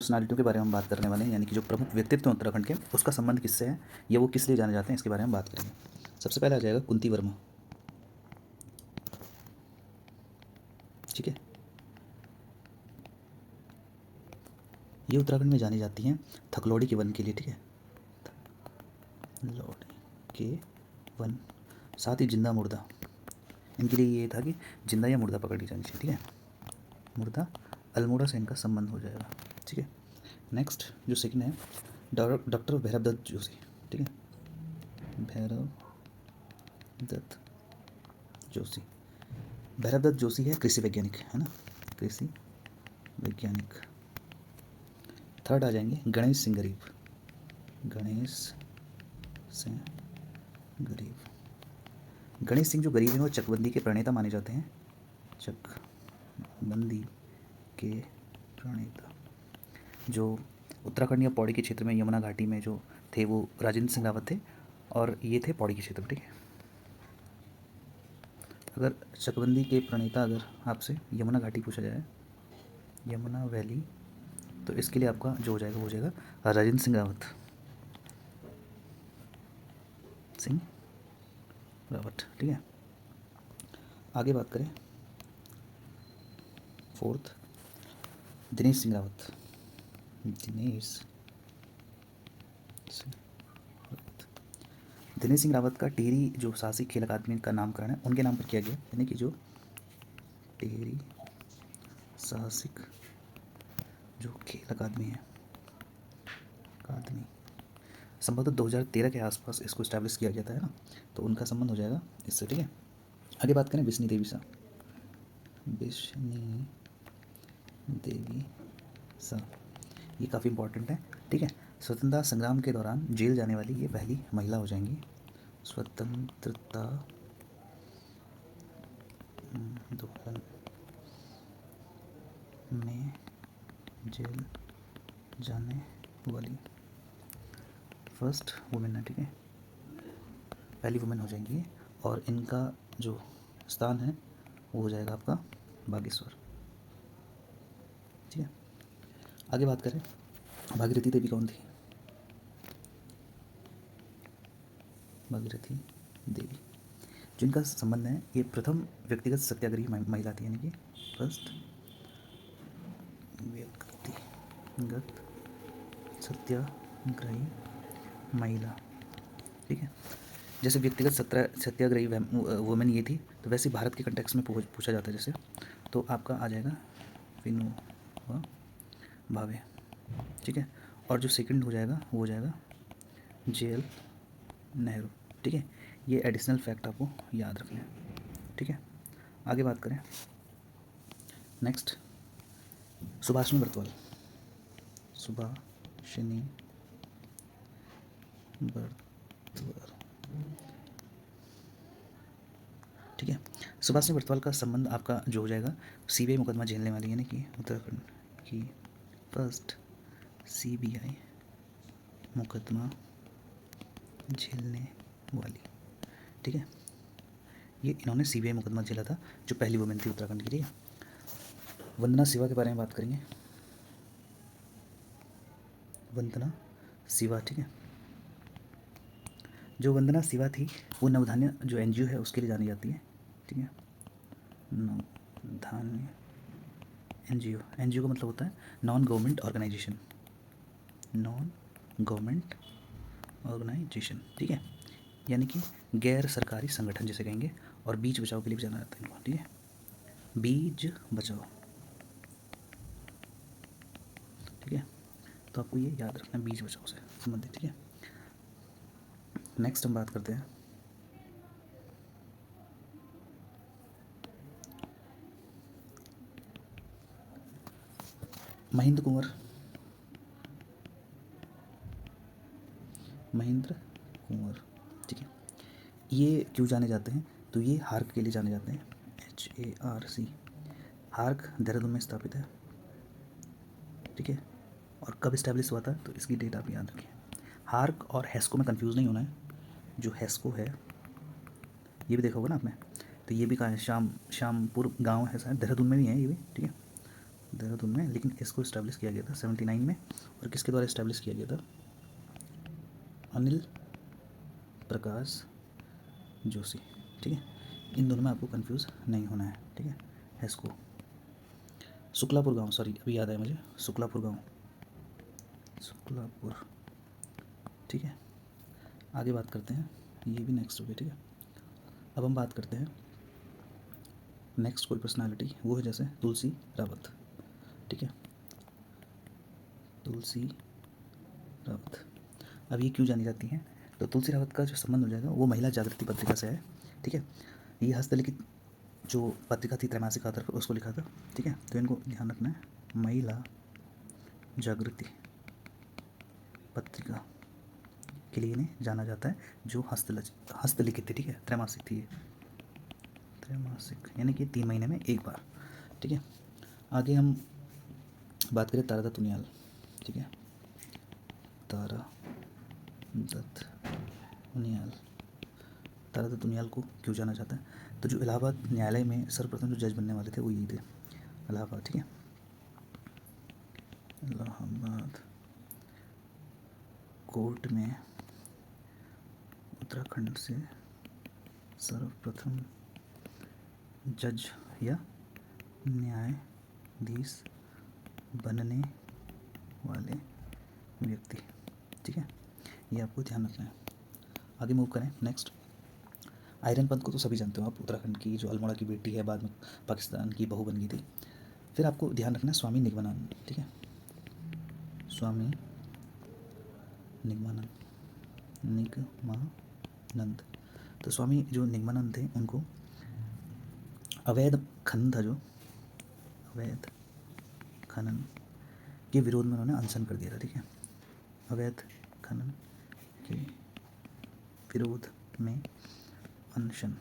पर्सनालिटियों के बारे में हम बात करने वाले हैं, यानी कि जो प्रमुख व्यक्तित्व हैं उत्तराखंड के, उसका संबंध किससे है या वो किस लिए जाने जाते हैं, इसके बारे में बात करेंगे। सबसे पहले आ जाएगा कुंती वर्मा। ठीक है, ये उत्तराखंड में जानी जाती हैं थकलौड़ी के वन के लिए। ठीक है, थकलौड़ी के वन, साथ ही जिंदा मुर्दा, इनके लिए ये था कि जिंदा या मुर्दा पकड़ ली जानी चाहिए। ठीक है, मुर्दा अल्मोड़ा से इनका संबंध हो जाएगा। ठीक है, नेक्स्ट जो सेकंड है डॉक्टर भैरव दत्त जोशी। ठीक है, भैरव दत्त जोशी, भैरव दत्त जोशी है कृषि वैज्ञानिक, है ना, कृषि वैज्ञानिक। थर्ड आ जाएंगे गणेश सिंह गरीब, गणेश सिंह गरीब। गणेश सिंह जो गरीब हैं वो चकबंदी के प्रणेता माने जाते हैं, चकबंदी के प्रणेता। जो उत्तराखंड या पौड़ी के क्षेत्र में यमुना घाटी में जो थे वो राजेंद्र सिंह रावत थे, और ये थे पौड़ी के क्षेत्र में। ठीक है, अगर चकबंदी के प्रणेता अगर आपसे यमुना घाटी पूछा जाए, यमुना वैली, तो इसके लिए आपका जो हो जाएगा वो हो जाएगा राजेंद्र सिंह रावत, सिंह रावत। ठीक है, आगे बात करें फोर्थ, दिनेश सिंह रावत, दिनेश सिंह रावत। दिनेश सिंह रावत का टिहरी जो साहसिक खेल अकादमी का नामकरण है उनके नाम पर किया गया, यानी कि जो टिहरी साहसिक जो खेल अकादमी है, अकादमी संभवतः 2013 के आसपास इसको इस्टेब्लिश किया गया था, है ना, तो उनका संबंध हो जाएगा इससे। ठीक है, आगे बात करें बिश्नी देवी शाह, बिश्नी देवी शाह, ये काफ़ी इंपॉर्टेंट है। ठीक है, स्वतंत्रता संग्राम के दौरान जेल जाने वाली ये पहली महिला हो जाएंगी, स्वतंत्रता आंदोलन में जेल जाने वाली फर्स्ट वुमेन है। ठीक है, पहली वुमेन हो जाएंगी ये, और इनका जो स्थान है वो हो जाएगा आपका बागेश्वर। ठीक है, आगे बात करें भागीरथी देवी कौन थी, भागीरथी देवी जिनका संबंध है, ये प्रथम व्यक्तिगत सत्याग्रही महिला थी, यानी कि फर्स्ट व्यक्तिगत सत्याग्रही महिला। ठीक है, जैसे व्यक्तिगत सत्याग्रही वुमेन ये थी, तो वैसे भारत के कंटेक्स्ट में पूछा जाता है जैसे, तो आपका आ जाएगा विनोबा भावे। ठीक है, और जो सेकंड हो जाएगा वो हो जाएगा JL नेहरू। ठीक है, ये एडिशनल फैक्ट आपको याद रखना है। ठीक है, आगे बात करें नेक्स्ट सुभाषिनी बर्तवाल, सुभाषिनी बर्तवाल। ठीक है, सुभाषिनी बर्तवाल का संबंध आपका जो हो जाएगा CBI मुकदमा झेलने वाली, यानी कि उत्तराखंड की फर्स्ट CBI मुकदमा झेलने वाली। ठीक है, ये इन्होंने CBI मुकदमा झेला था, जो पहली वुमेन थी उत्तराखंड की। ठीक है, वंदना शिवा के बारे में बात करेंगे, वंदना शिवा। ठीक है, जो वंदना शिवा थी वो नवधान्य जो NGO है उसके लिए जानी जाती है। ठीक है, नवधान्य NGO का मतलब होता है non government organisation, non government organisation. ठीक है, यानी कि गैर सरकारी संगठन जिसे कहेंगे, और बीज बचाओ के लिए भी जाना जाता है इनको। ठीक है, बीज बचाओ। ठीक है, तो आपको ये याद रखना, बीज बचाओ से संबंधित। ठीक है, नेक्स्ट हम बात करते हैं महेंद्र कुंवर, महेंद्र कुंवर। ठीक है, ये क्यों जाने जाते हैं, तो ये हार्क के लिए जाने जाते हैं, HARC। हार्क देहरादून में स्थापित है। ठीक है, और कब इस्टेब्लिश हुआ था, तो इसकी डेट आप याद रखिए। हार्क और हेस्को में कंफ्यूज नहीं होना है, जो हेस्को है ये भी देखा होगा ना आपने, तो ये भी कहाँ है, शामपुर गांव है शायद, देहरादून में भी है ये भी। ठीक है, देहरादून में, लेकिन इसको इस्टेब्लिश किया गया था 79 में। और किसके द्वारा इस्टेब्लिश किया गया था? अनिल प्रकाश जोशी। ठीक है, इन दोनों में आपको कंफ्यूज नहीं होना है। ठीक है, हेस्को। शुक्लापुर गांव, सॉरी अभी याद आया मुझे, शुक्लापुर गांव, शुक्लापुर। ठीक है, आगे बात करते हैं, ये भी नेक्स्ट हो गया। ठीक है, अब हम बात करते हैं नेक्स्ट कोई पर्सनालिटी, वो है जैसे तुलसी रावत। ठीक है, तुलसी रावत। अब ये क्यों जानी जाती हैं? तो तुलसी रावत का जो संबंध हो जाएगा वो महिला जागृति पत्रिका से है। ठीक है, ये हस्तलिखित जो पत्रिका थी त्रैमासिक आधार पर, उसको लिखा था। ठीक है, तो इनको ध्यान रखना है, महिला जागृति पत्रिका के लिए इन्हें जाना जाता है, जो हस्तलिखित थी। ठीक है, त्रैमासिक थी ये, त्रैमासिक यानी कि 3 महीने में एक बार। ठीक है, आगे हम बात करें तारा दत्त उनियाल। ठीक है, तारा दत्त उनियाल। तारा दत्त उनियाल को क्यों जाना जाता है? तो जो इलाहाबाद न्यायालय में सर्वप्रथम जो जज बनने वाले थे वो यही थे, इलाहाबाद। ठीक है, इलाहाबाद कोर्ट में उत्तराखंड से सर्वप्रथम जज या न्यायाधीश बनने वाले व्यक्ति। ठीक है, ये आपको ध्यान रखना है। आगे मूव करें, नेक्स्ट आयरन पंत को तो सभी जानते हो आप, उत्तराखंड की जो अल्मोड़ा की बेटी है, बाद में पाकिस्तान की बहू बन गई थी। फिर आपको ध्यान रखना है स्वामी निगमानंद। ठीक है, स्वामी निगमानंद। तो स्वामी जो निगमानंद थे उनको अवैध खनन था, जो अवैध खनन के विरोध में उन्होंने अनशन कर दिया था। ठीक है, अवैध खनन के विरोध में अनशन,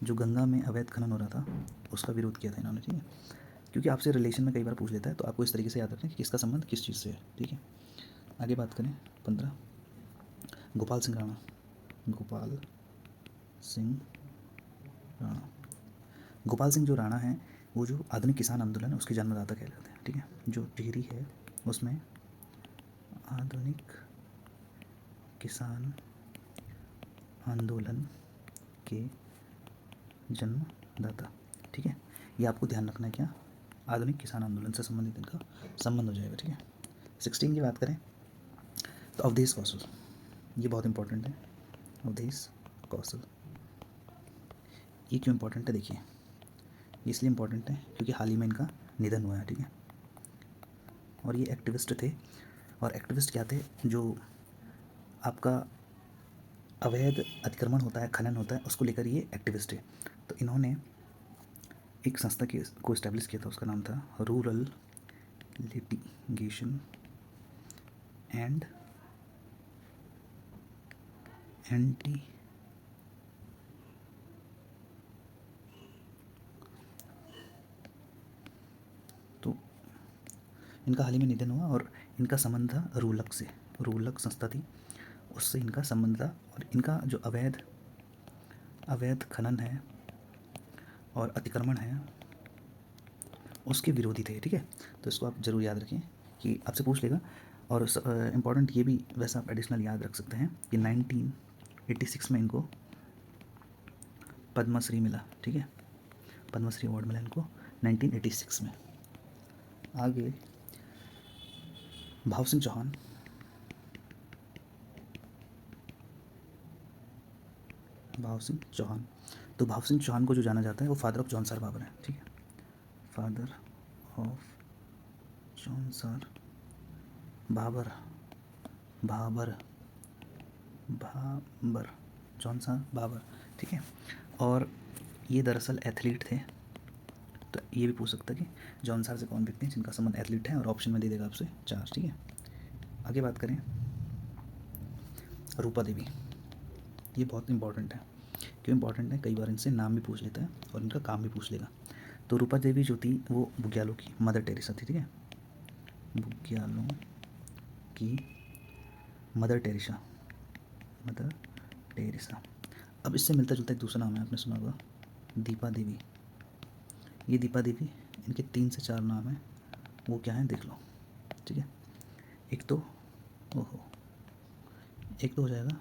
जो गंगा में अवैध खनन हो रहा था उसका विरोध किया था इन्होंने। ठीक है, क्योंकि आपसे रिलेशन में कई बार पूछ लेता है, तो आपको इस तरीके से याद रखें कि किसका संबंध किस चीज़ से है। ठीक है, आगे बात करें 15 गोपाल सिंह राणा। गोपाल सिंह राणा, गोपाल सिंह जो राणा है वो जो आधुनिक किसान आंदोलन है उसके जन्मदाता कहलाते हैं। ठीक है, जो टिहरी है उसमें आधुनिक किसान आंदोलन के जन्मदाता। ठीक है, ये आपको ध्यान रखना है, क्या आधुनिक किसान आंदोलन से संबंधित इनका संबंध हो जाएगा। ठीक है, 16 की बात करें तो अवधेश कौशल, ये बहुत इंपॉर्टेंट है। अवधेश कौशल, ये क्यों इंपॉर्टेंट है? देखिए, इसलिए इंपॉर्टेंट है क्योंकि हाल ही में इनका निधन हुआ है। ठीक है, और ये एक्टिविस्ट थे, और एक्टिविस्ट क्या थे? जो आपका अवैध अतिक्रमण होता है, खनन होता है, उसको लेकर ये एक्टिविस्ट है। तो इन्होंने एक संस्था को इस्टेब्लिश किया था, उसका नाम था रूरल लिटिगेशन एंड एंटी तो इनका हाल ही में निधन हुआ, और इनका संबंध था रूलक से, रूलक संस्था थी उससे इनका संबंध था। और इनका जो अवैध खनन है और अतिक्रमण है उसके विरोधी थे। ठीक है, तो इसको आप ज़रूर याद रखें कि आपसे पूछ लेगा। और इम्पॉर्टेंट ये भी वैसे आप एडिशनल याद रख सकते हैं कि 1986 में इनको पद्मश्री मिला। ठीक है, पद्मश्री अवार्ड मिला इनको 1986 में। आगे भाव सिंह चौहान, भाव सिंह चौहान। तो भाव सिंह चौहान को जो जाना जाता है वो फादर ऑफ जॉन सार बाबर है। ठीक है, फादर ऑफ जॉन सार बाबर, जॉन सार बाबर। ठीक है, और ये दरअसल एथलीट थे। तो ये भी पूछ सकता है कि जॉन सार से कौन व्यक्ति हैं जिनका संबंध एथलीट है, और ऑप्शन में दे देगा आपसे 4। ठीक है, आगे बात करें रूपा देवी, ये बहुत इंपॉर्टेंट है। क्यों इंपॉर्टेंट है? कई बार इनसे नाम भी पूछ लेता है और इनका काम भी पूछ लेगा। तो रूपा देवी जो थी वो बुग्यालों की मदर टेरेसा थी। ठीक है, बुग्यालों की मदर टेरेसा। अब इससे मिलता जुलता एक दूसरा नाम है, आपने सुना होगा, दीपा देवी। ये दीपा देवी, इनके 3 से 4 नाम हैं, वो क्या है देख लो, ठीक है। एक तो ओहो, एक तो हो जाएगा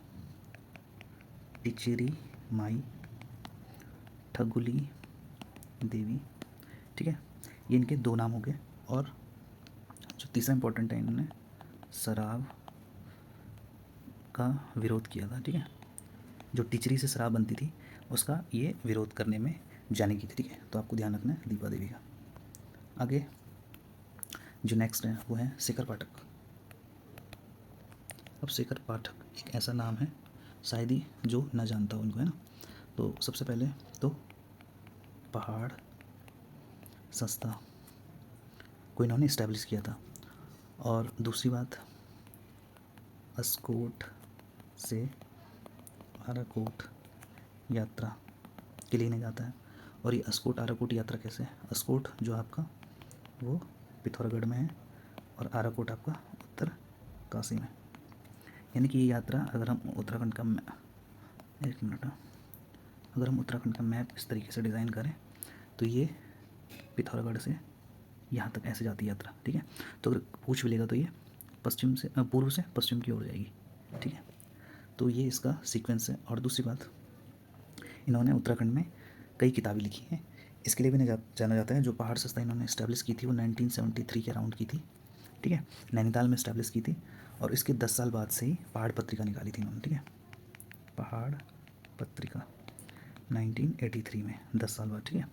टिचरी माई ठगुली देवी, ठीक है। ये इनके दो नाम हो गए। और जो तीसरा इंपॉर्टेंट है, इन्होंने शराब का विरोध किया था, ठीक है। जो टिचरी से शराब बनती थी उसका ये विरोध करने में जानी की थी, ठीक है। तो आपको ध्यान रखना है दीपा देवी का। आगे जो नेक्स्ट है वो है शेखर पाठक। अब शेखर पाठक एक ऐसा नाम है शायद ही जो न जानता हो उनको, है ना। तो सबसे पहले तो पहाड़ संस्था को इन्होंने इस्टेब्लिश किया था। और दूसरी बात, अस्कोट से आराकोट यात्रा के लिए नहीं जाता है। और ये अस्कोट आराकोट यात्रा कैसे है, अस्कोट जो आपका वो पिथौरागढ़ में है और आराकोट आपका उत्तर काशी में। यानी कि ये यात्रा अगर हम उत्तराखंड का एक मिनट, अगर हम उत्तराखंड का मैप इस तरीके से डिज़ाइन करें तो ये पिथौरागढ़ से यहाँ तक ऐसे जाती है यात्रा, ठीक है। तो अगर पूछ भी लेगा तो ये पश्चिम से पूर्व से पश्चिम की ओर जाएगी, ठीक है। तो ये इसका सीक्वेंस है। और दूसरी बात, इन्होंने उत्तराखंड में कई किताबें लिखी हैं। इसके लिए भी जाना जाता है। जो पहाड़ संस्था इन्होंने इस्टेब्लिश की थी वो 1973 के अराउंड की थी, ठीक है। नैनीताल में इस्टेब्लिश की थी। और इसके 10 साल बाद से ही पहाड़ पत्रिका निकाली थी इन्होंने, ठीक है। पहाड़ पत्रिका 1983 में, 10 साल बाद, ठीक है।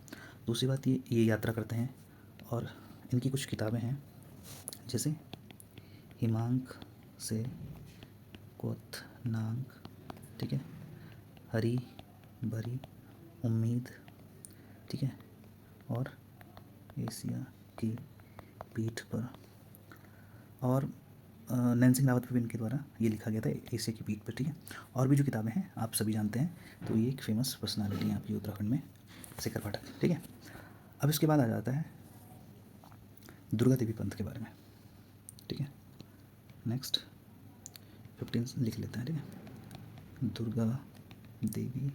दूसरी बात, ये यात्रा करते हैं और इनकी कुछ किताबें हैं जैसे हिमांक से कोथनांग, ठीक है, हरी भरी उम्मीद, ठीक है, और एशिया की पीठ पर। और नैनसिंग रावत पे भी इनके द्वारा ये लिखा गया था, एशिया की पीठ पर, ठीक है। और भी जो किताबें हैं आप सभी जानते हैं। तो ये एक फेमस पर्सनालिटी है आपकी उत्तराखंड में, शेखर पाठक, ठीक है। अब इसके बाद आ जाता है दुर्गा देवी पंथ के बारे में, ठीक है। नेक्स्ट 15 लिख लेते हैं, ठीक है। दुर्गा देवी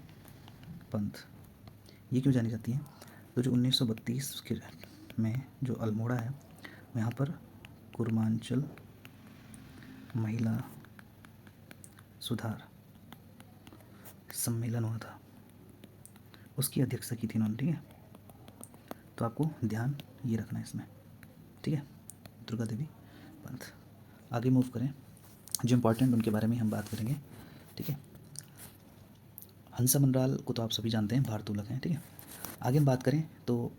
पंथ ये क्यों जानी जाती है, तो जो 1932 के में जो अल्मोड़ा है वहाँ पर कुर्मांचल महिला सुधार सम्मेलन हुआ था, उसकी अध्यक्षता की थी इन्होंने, ठीक है। तो आपको ध्यान ये रखना है इसमें, ठीक है। दुर्गा देवी पंथ। आगे मूव करें, जो इम्पोर्टेंट उनके बारे में हम बात करेंगे, ठीक है। हंसा मनराल को तो आप सभी जानते हैं, भारतूलक हैं, ठीक है। आगे हम बात करें तो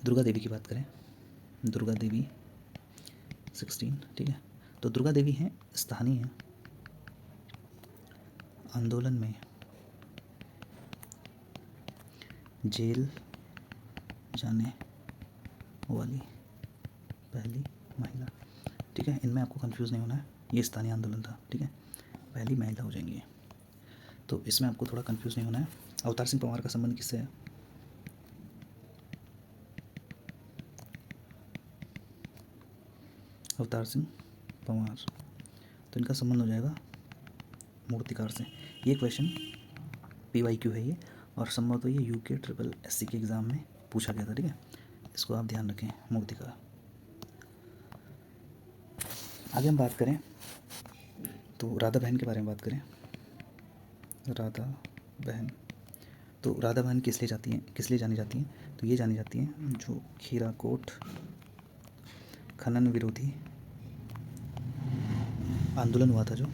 दुर्गा देवी की बात करें। दुर्गा देवी 16, ठीक है। तो दुर्गा देवी हैं स्थानीय आंदोलन में जेल जाने वाली पहली महिला, ठीक है। इनमें आपको कंफ्यूज नहीं होना है, ये स्थानीय आंदोलन था, ठीक है। पहली महिला हो जाएंगी ये। तो इसमें आपको थोड़ा कंफ्यूज नहीं होना है। अवतार सिंह पंवार का संबंध किससे है, अवतार सिंह पंवार, तो इनका संबंध हो जाएगा मूर्तिकार से। ये क्वेश्चन PYQ है ये, और संभवतः ये UK SSC के एग्ज़ाम में पूछा गया था, ठीक है। इसको आप ध्यान रखें, मूर्तिकार। आगे हम बात करें तो राधा बहन के बारे में बात करें। राधा बहन, तो राधा बहन किस लिए जानी जाती हैं, तो ये जानी जाती हैं जो खीराकोट खनन विरोधी आंदोलन हुआ था, जो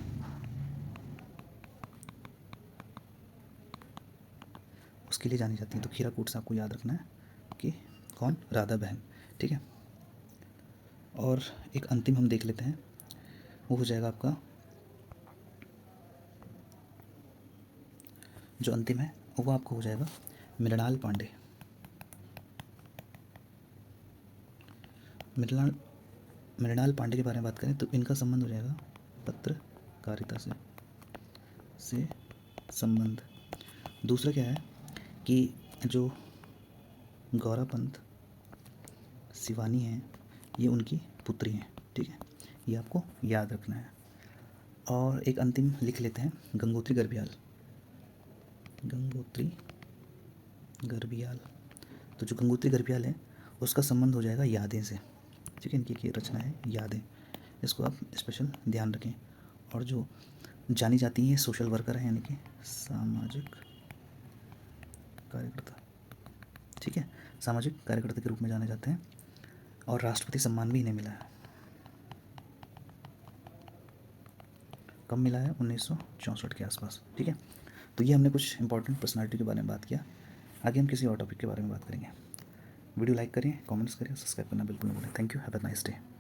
उसके लिए जानी जाती हैं। तो खीराकोट से आपको याद रखना है कि कौन, राधा बहन, ठीक है। और एक अंतिम हम देख लेते हैं, वो हो जाएगा आपका, जो अंतिम है वो आपको हो जाएगा मृणाल पांडे। मृणाल पांडे के बारे में बात करें तो इनका संबंध हो जाएगा पत्रकारिता से संबंध। दूसरा क्या है कि जो गौरा पंत शिवानी हैं ये उनकी पुत्री हैं, ठीक है। ये आपको याद रखना है। और एक अंतिम लिख लेते हैं, गंगोत्री गर्ब्याल। गंगोत्री गर्ब्याल, तो जो गंगोत्री गर्ब्याल है उसका संबंध हो जाएगा यादें से, ठीक है, इनकी एक ये रचना है यादें, इसको आप स्पेशल ध्यान रखें। और जो जानी जाती हैं सोशल वर्कर हैं, यानी कि सामाजिक कार्यकर्ता, ठीक है, सामाजिक कार्यकर्ता के रूप में जाने जाते हैं। और राष्ट्रपति सम्मान भी इन्हें मिला है। कब मिला है? 1964 के आसपास, ठीक है। तो ये हमने कुछ इंपॉर्टेंट पर्सनालिटी के बारे में बात किया। आगे हम किसी और टॉपिक के बारे में बात करेंगे। वीडियो लाइक करें, कमेंट्स करें, सब्सक्राइब करना बिल्कुल ना भूलें। Thank you, have a nice day.